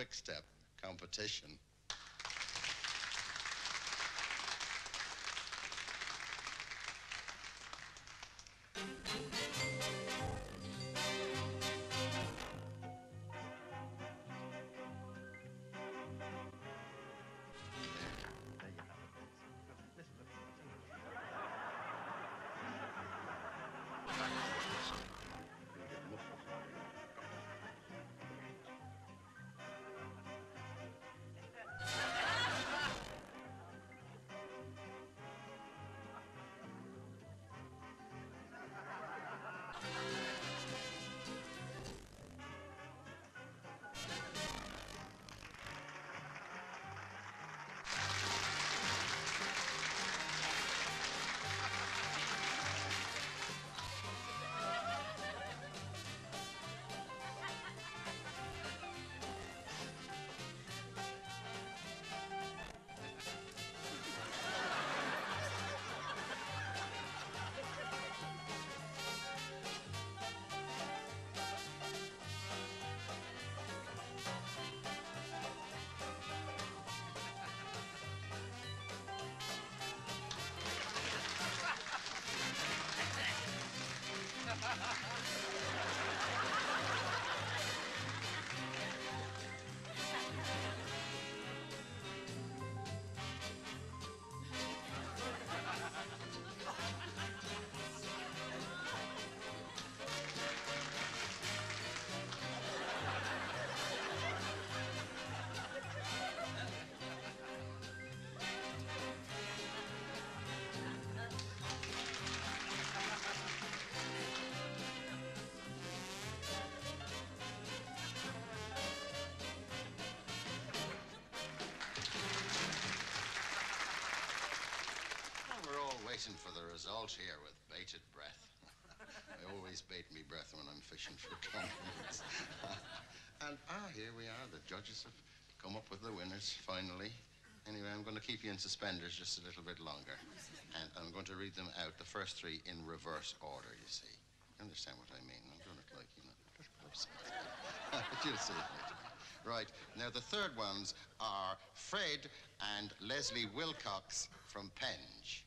quick-step competition. Waiting for the result here with bated breath. I always bait me breath when I'm fishing for compliments. And here we are. The judges have come up with the winners, finally. Anyway, I'm going to keep you in suspenders just a little bit longer. And I'm going to read them out, the first three, in reverse order, you see. You understand what I mean? I'm doing it like, you know, but you'll see it later. Right, now the third ones are Fred and Leslie Wilcox from Penge.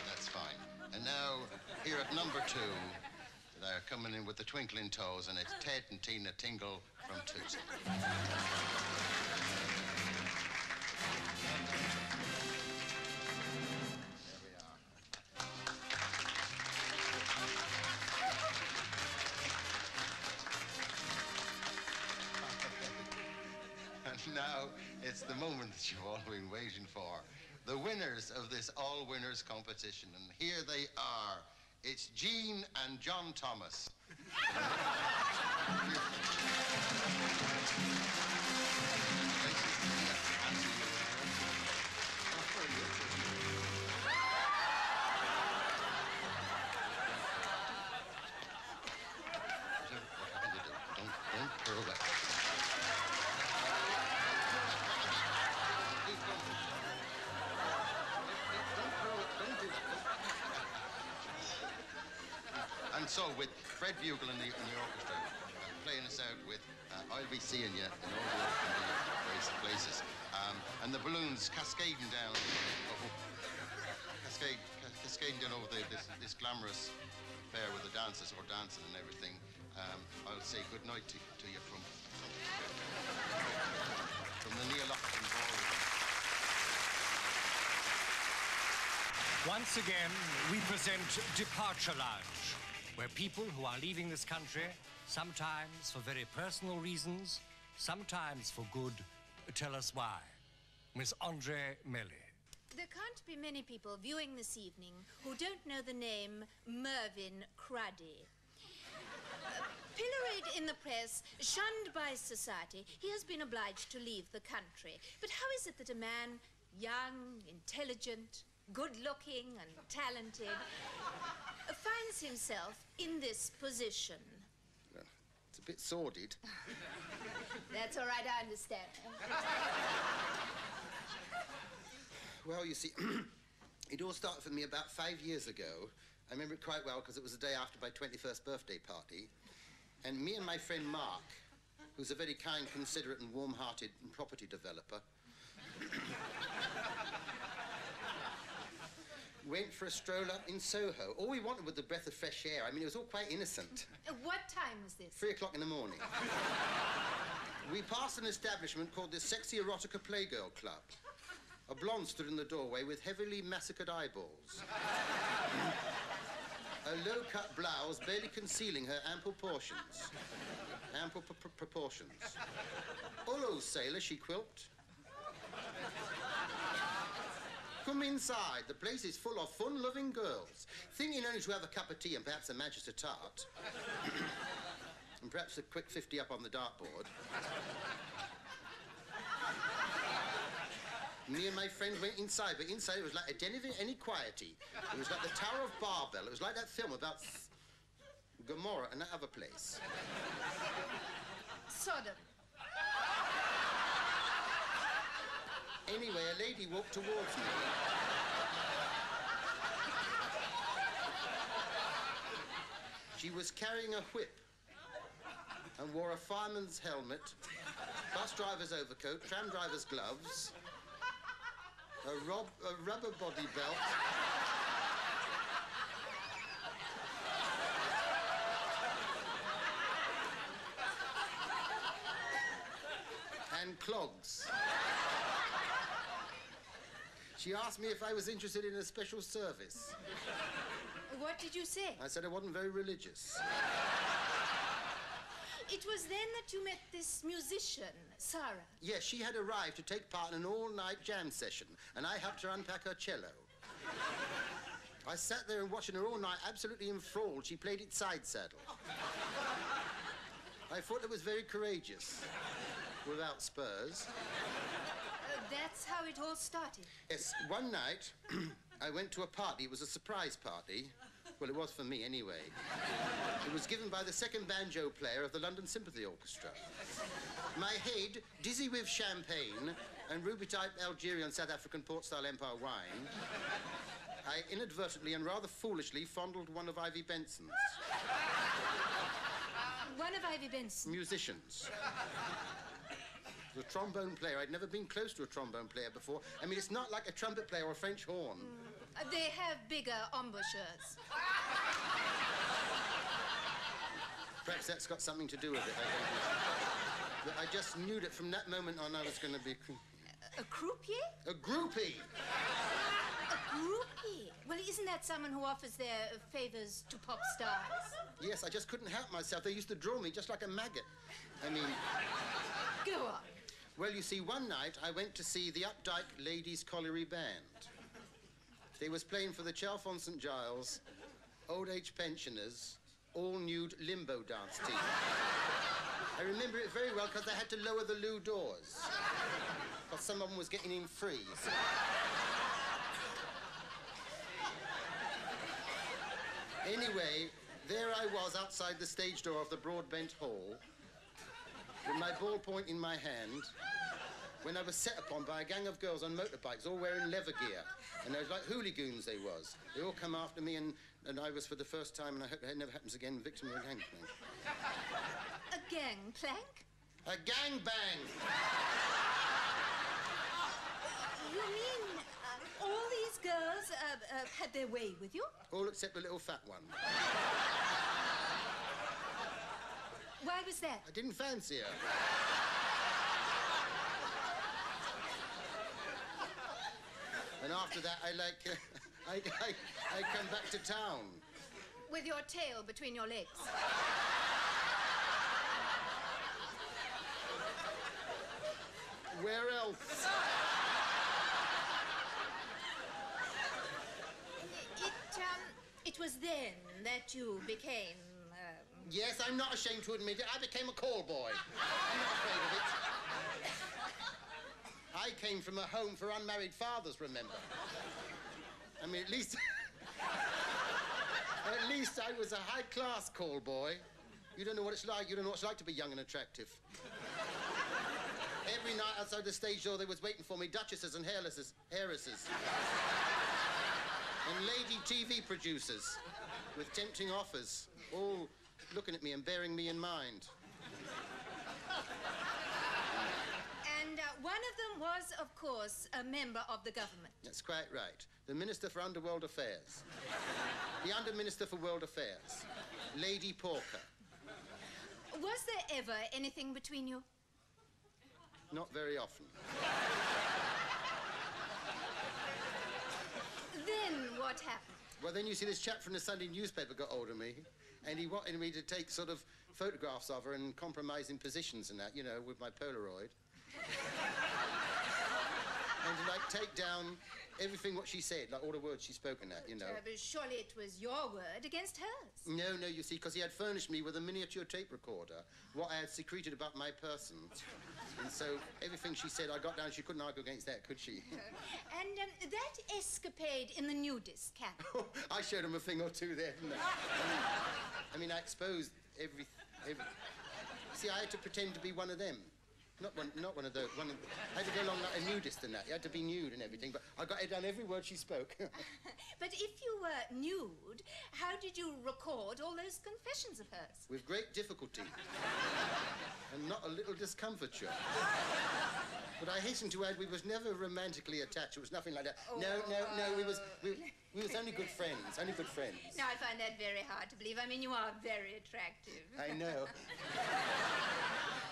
That's fine. And now, here at number 2, they're coming in with the twinkling toes, and it's Ted and Tina Tingle from Tootsie. There we are. And now, it's the moment that you've all been waiting for. The winners of this all-winners competition, and here they are. It's Jean and John Thomas. Don't curl that. Don't do that. And so, with Fred Bugle in the orchestra, playing us out with I'll Be Seeing You in all the various places, and the balloons cascading down, cascading down over this glamorous fair with the dancers or dancing and everything. I'll say good night to you from the Neil Loughlin Ballroom. Once again, we present Departure Lounge, where people who are leaving this country, sometimes for very personal reasons, sometimes for good, tell us why. Miss Andre Melly. There can't be many people viewing this evening who don't know the name Mervyn Cruddy. Pilloried in the press, shunned by society, he has been obliged to leave the country. But how is it that a man young, intelligent, good-looking and talented finds himself in this position? Well, it's a a bit sordid. That's all right, I understand. Well, you see, it all started for me about 5 years ago. I remember it quite well because it was the day after my 21st birthday party. And me and my friend Mark, who's a very kind, considerate and warm-hearted property developer, went for a stroll up in Soho. All we wanted was a breath of fresh air. I mean, it was all quite innocent. What time was this? 3 o'clock in the morning. We passed an establishment called the Sexy Erotica Playgirl Club. A blonde stood in the doorway with heavily massacred eyeballs. A low-cut blouse barely concealing her ample portions. Ample proportions. "Hello, sailor," she quipped. "Come inside. The place is full of fun-loving girls. Thinking only to have a cup of tea and perhaps a Manchester tart. And perhaps a quick 50 up on the dartboard." Me and my friend went inside, but inside it was like a den of inequality. It was like the Tower of Babel. It was like that film about Gomorrah and that other place. Sodom. Anyway, a lady walked towards me. She was carrying a whip and wore a fireman's helmet, bus driver's overcoat, tram driver's gloves, a rubber body belt, and clogs. She asked me if I was interested in a special service. What did you say? I said I wasn't very religious. It was then that you met this musician, Sarah. Yes, she had arrived to take part in an all-night jam session, and I helped her unpack her cello. I sat there and watching her all night, absolutely enthralled. She played it side saddle. I thought it was very courageous, without spurs. That's how it all started. Yes, one night, I went to a party. It was a surprise party. Well, it was for me, anyway. It was given by the second banjo player of the London Symphony Orchestra. My head, dizzy with champagne and ruby-type Algerian South African port-style Empire wine, I inadvertently and rather foolishly fondled one of Ivy Benson's. One of Ivy Benson's? Musicians. The trombone player. I'd never been close to a trombone player before. I mean, it's not like a trumpet player or a French horn. They have bigger embouchures. Perhaps that's got something to do with it, I don't know. But I just knew that from that moment on I was going to be... A croupier? A groupie! A groupie? Well, isn't that someone who offers their favors to pop stars? Yes, I just couldn't help myself. They used to draw me just like a maggot. I mean... Go on. Well, you see, one night I went to see the Updike Ladies Colliery Band. They was playing for the Chalfont St. Giles Old Age Pensioners all-nude limbo dance team. I remember it very well because they had to lower the loo doors. Because some of them was getting in free. So. Anyway, there I was outside the stage door of the Broadbent Hall with my ballpoint in my hand when I was set upon by a gang of girls on motorbikes all wearing leather gear. And they was like hooligoons they was. They all come after me and I was for the first time, and I hope it never happens again, victim of a gangplank. A gangplank? A gangbang! You mean all these girls had their way with you? All except the little fat one. Why was that? I didn't fancy her. And after that, I come back to town. With your tail between your legs? Where else? It was then that you became... Yes, I'm not ashamed to admit it. I became a call boy. I'm not afraid of it. I came from a home for unmarried fathers, remember? I mean, at least I was a high-class call boy. You don't know what it's like. You don't know what it's like to be young and attractive. Every night outside the stage door, they was waiting for me, duchesses and heiresses. And lady TV producers with tempting offers, all looking at me and bearing me in mind. And one of them was, of course, a member of the government. That's quite right. The Minister for Underworld Affairs. The Under Minister for World Affairs. Lady Porker. Was there ever anything between you? Not very often. Then what happened? Well, then you see this chap from the Sunday newspaper got hold of me, and he wanted me to take sort of photographs of her in compromising positions and that, you know, with my Polaroid. And to, like, take down everything what she said, like all the words she spoken at, you know. But surely it was your word against hers. No, you see, because he had furnished me with a miniature tape recorder, what I had secreted about my person. And so everything she said, I got down, she couldn't argue against that, could she? And that escapade in the nudist camp. I showed him a thing or two there, didn't I? I mean, I exposed every... See, I had to pretend to be one of them. Not one of those. I had to go along like a nudist and that. You had to be nude and everything, but I got it down every word she spoke. But if you were nude, how did you record all those confessions of hers? With great difficulty. And not a little discomfiture. But I hasten to add, we was never romantically attached. It was nothing like that. Oh, No, we was only good friends. Only good friends. Now, I find that very hard to believe. I mean, you are very attractive. I know.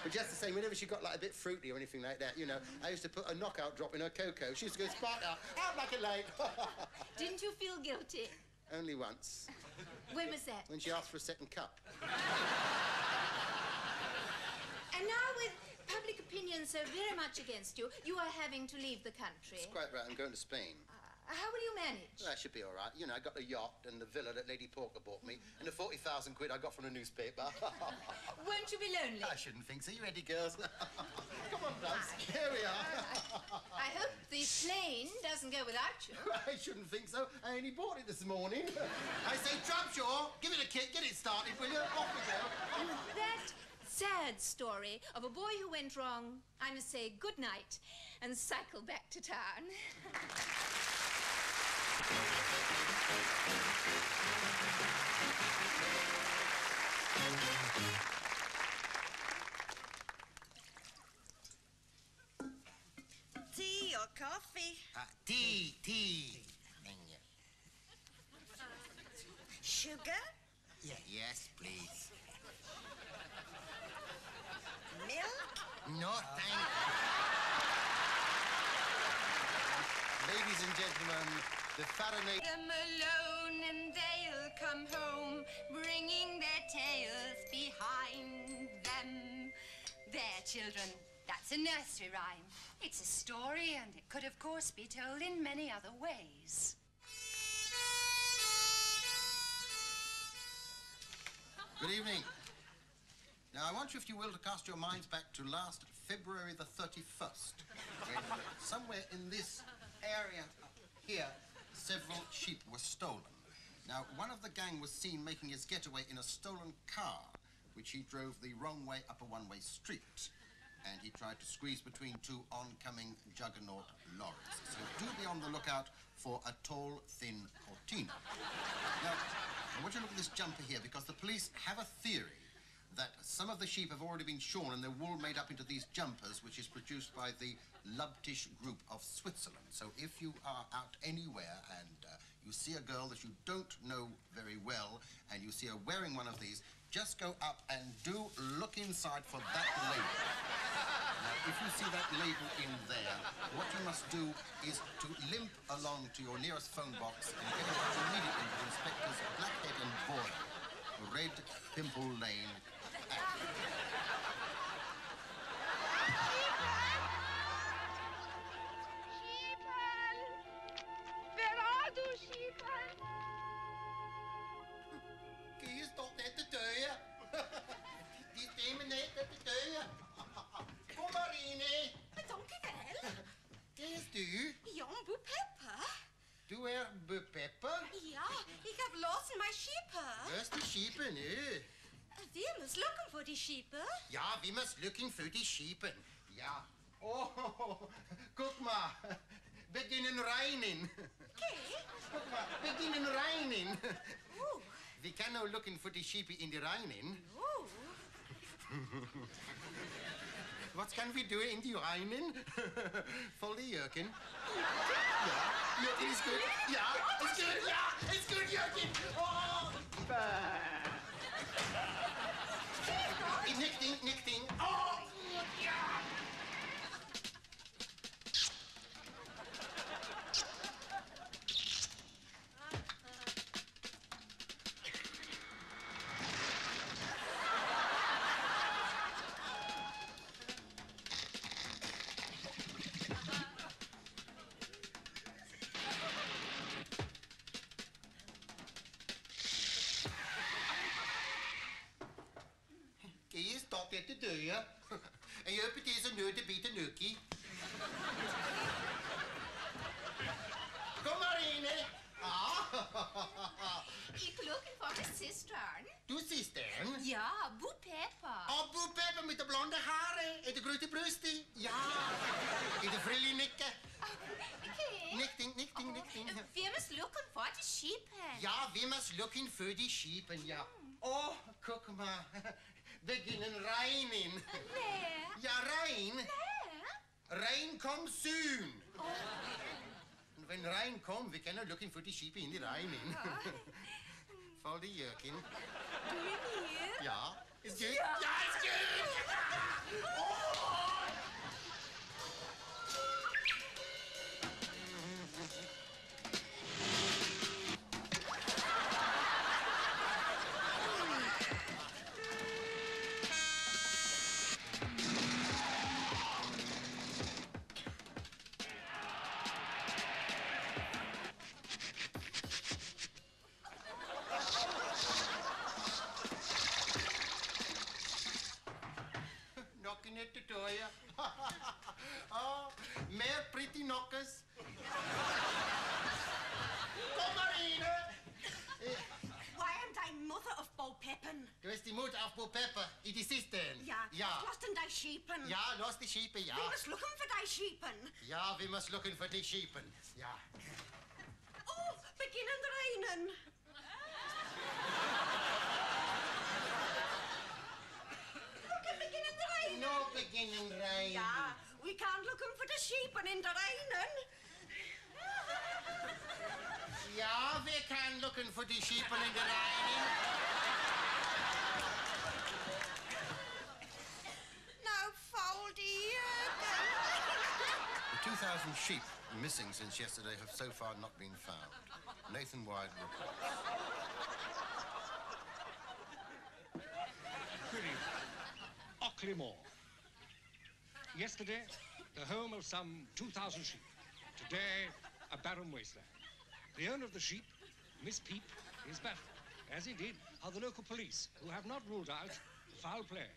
But just the same, whenever she got like a bit fruity or anything like that, you know, I used to put a knockout drop in her cocoa. She used to go spark out like a light. Didn't you feel guilty? Only once. When was that? When she asked for a second cup. And now with public opinion so very much against you, you are having to leave the country. That's quite right. I'm going to Spain. How will you manage? Well, that should be all right. You know, I got the yacht and the villa that Lady Porker bought me and the 40,000 quid I got from the newspaper. Won't you be lonely? I shouldn't think so. You ready, girls? Come on, Bubs. Here we are. I hope the plane doesn't go without you. I shouldn't think so. I only bought it this morning. I say, Trubshaw, give it a kick, get it started, will you? Off we go. That sad story of a boy who went wrong, I must say good night and cycle back to town. Tea or coffee? Tea. Sugar? Yeah, yes, please. Milk? No, thank you. Ladies and gentlemen, the Fahrenheit... Them alone and they'll come home, bringing their tails behind them. There, children, that's a nursery rhyme. It's a story, and it could, of course, be told in many other ways. Good evening. Now, I want you, if you will, to cast your minds back to last February the 31st, when somewhere in this area here, several sheep were stolen. Now, one of the gang was seen making his getaway in a stolen car, which he drove the wrong way up a one-way street. And he tried to squeeze between two oncoming juggernaut lorries. So do be on the lookout for a tall, thin Cortina. Now, I want you to look at this jumper here, because the police have a theory that some of the sheep have already been shorn and their wool made up into these jumpers, which is produced by the Lubtish group of Switzerland. So if you are out anywhere and you see a girl that you don't know very well and you see her wearing one of these, just go up and do look inside for that label. Now, if you see that label in there, what you must do is to limp along to your nearest phone box and get in touch immediately with Inspectors Blackhead and Boyle, Red Pimple Lane. Where are du, sheepen? Kun je stond net te deuren? Die stemmen net te deuren. Kom maar in, hè. Dank u wel. Wie is du? Jan Boe Pepper. Du er Pepper? Ja, ik heb los in mijn schepen. Waar is de schepen, hè? Wie is for the sheep? Ja, we must looking for die Schiepen. Ja. Oh, guck mal. Beginnen reinen. Okay. Guck mal, beginnen reinen. Ooh. We can now looking for die Schiepen in the reinen. Ooh. What can we do in die reinen? Voll die Jurken. Ja, Jurken is good. Ja, it's good. Ja, it's good, Jurken. Oh. Nichting. Oh, ja. He is stopped at the door. En je hebt deze neut een beetje neukie. Kom maar in, hè. Ik looking for my sister. Du sister. Ja, Boo Pepper. Oh, Boe Pepper met de blonde haren en de grote brusten. Ja. En de frille nikken. Okay. Nichting. We must looking for the sheep. Ja, we must looking for die sheepen, ja. Oh, guck maar. Beginnen reinen. Nee. Ja, rein. Nee. Rain comes soon. Oh. When rain comes, we can looking for the sheep in the rain. Val die jurk in. Doe je hier? Ja, is good. Ja. Ja, is good. Oh. Knocking at the door, ja. Oh, meer pretty knockers. Kom maar in, hè. Why am I mother of Bo Peppen? Du bist die moeder af Bo Pepper, die sister. Ja, Ja. lost in die sheepen. Ja, los die sheepen, ja. We must looking for die sheepen. Ja, we must looking for die sheepen. Ja. Oh, beginnen reinen. Look, beginnen reinen. No beginnen rein. Ja, we can't looking for the sheepen in the reinen. Ja, we can looking for die sheepen in the rain. Nou, foul die The 2,000 sheep missing since yesterday have so far not been found. Nationwide reports. Query. Ockleymore. Yesterday, the home of some 2,000 sheep. Today, a barren wasteland. The owner of the sheep, Miss Peep, is baffled, as indeed are the local police, who have not ruled out foul play.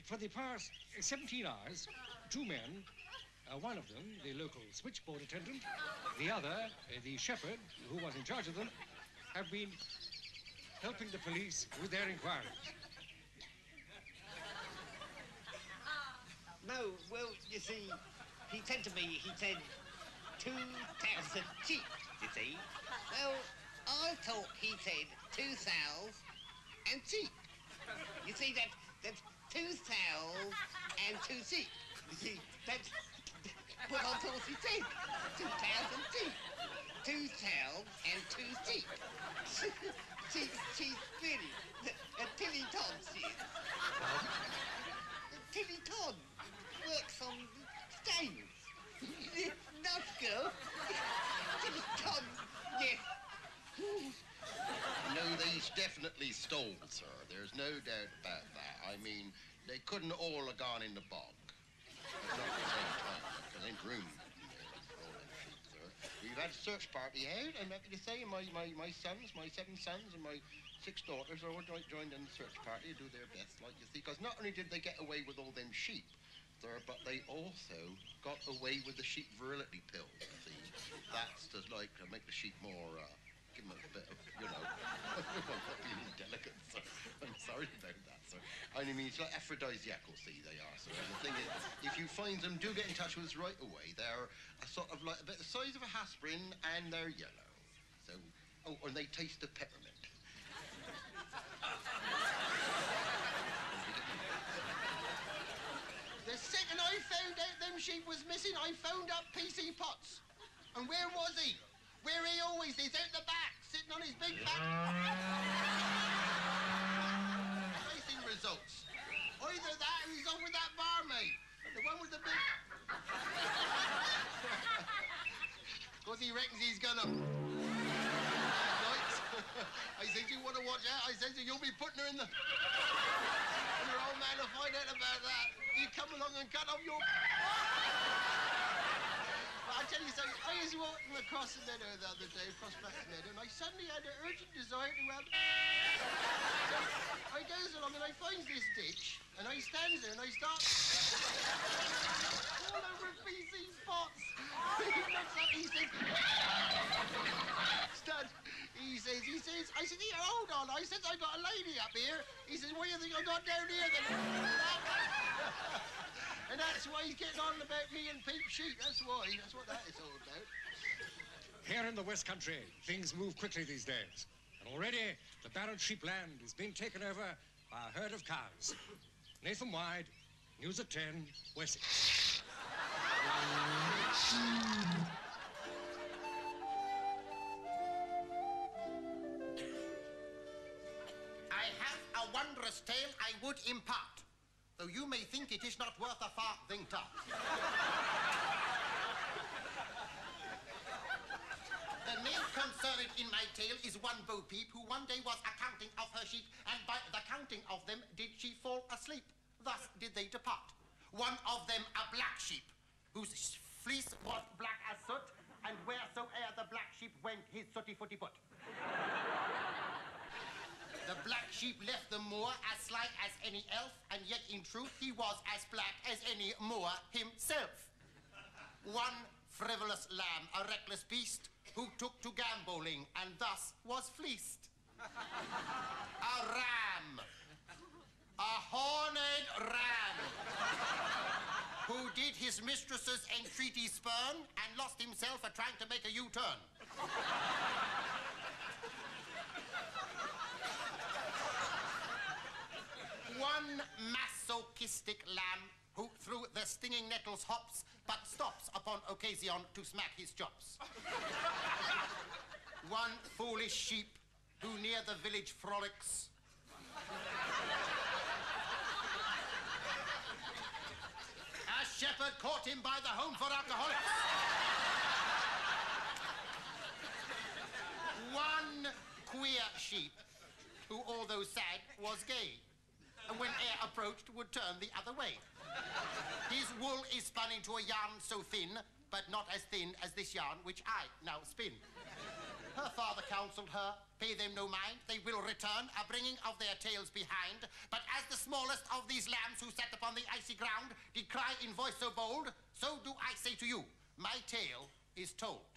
For the past 17 hours, two men, one of them, the local switchboard attendant, the other, the shepherd, who was in charge of them, have been helping the police with their inquiries. No, well, you see, he said to me, 2,000 sheep, you see. Well, I thought he said 2,000 and sheep. You see, that's 2,000 and 2 sheep. You see, that's what I thought he said. 2,000 sheep. 2,000 and 2 sheep. She's really a Tilly Todd, she is. Tilly Todd works on stains. Nice girl. Tilly Todd, yes. No, they's definitely stole, sir. There's no doubt about that. I mean, they couldn't all have gone in the bog. Not at the same time, because there ain't room for all them sheep, sir. We've had a search party out, I'm happy to say, my sons, my 7 sons and my 6 daughters are all joined in the search party to do their best, like you see, because not only did they get away with all them sheep, sir, but they also got away with the sheep virility pill, you see. That's to, like, to make the sheep more give them a bit of, you know, I'm not being delicate, sir. I'm sorry about that, sir. I only mean it's like aphrodisiacal, see, they are, sir. And the thing is, if you find them, do get in touch with us right away. They're a sort of like about the size of a aspirin, and they're yellow. So, oh, and they taste of peppermint. The second I found out them sheep was missing, I phoned up PC Potts. And where was he? Where he always is, out the back, sitting on his big back. Facing results. Either that or he's off with that barmaid. The one with the big... Because he reckons he's gonna... I said, you want to watch out? I said, you'll be putting her in the... And your old man will find out about that. You come along and cut off your... But I tell you something, I was walking across the meadow the other day, across back the meadow, and I suddenly had an urgent desire to have... So I goes along and I finds this ditch, and I stands there and I start... all over PC Spots. He looks up, he says... Stud, he says, I said, here, hold on. I said, I got a lady up here. He says, what do you think I got down here then? And that's why he's getting on about me and Peep Sheep. That's why. That's what that is all about. Here in the West Country, things move quickly these days. And already, the barren sheep land is being taken over by a herd of cows. Nathan Wide, News at 10, Wessex. I have a wondrous tale I would impart, though you may think it is not worth a farthing tot. The name concerned in my tale is one Bo Peep, who one day was a-counting of her sheep, and by the counting of them did she fall asleep. Thus did they depart. One of them a black sheep, whose fleece was black as soot, and wheresoe'er the black sheep went, his sooty-footy put. The black sheep left the moor as sly as any elf, and yet in truth he was as black as any moor himself. One frivolous lamb, a reckless beast, who took to gambolling and thus was fleeced. A ram, a horned ram, who did his mistress's entreaty spurn and lost himself a trying to make a U-turn. One masochistic lamb who through the stinging nettles hops, but stops upon occasion to smack his chops. One foolish sheep who near the village frolics. A shepherd caught him by the home for alcoholics. One queer sheep who, although sad, was gay, and when air approached would turn the other way. His wool is spun into a yarn so thin, but not as thin as this yarn which I now spin. Her father counselled her, pay them no mind, they will return, a bringing of their tails behind. But as the smallest of these lambs who sat upon the icy ground did cry in voice so bold, so do I say to you, my tale is told.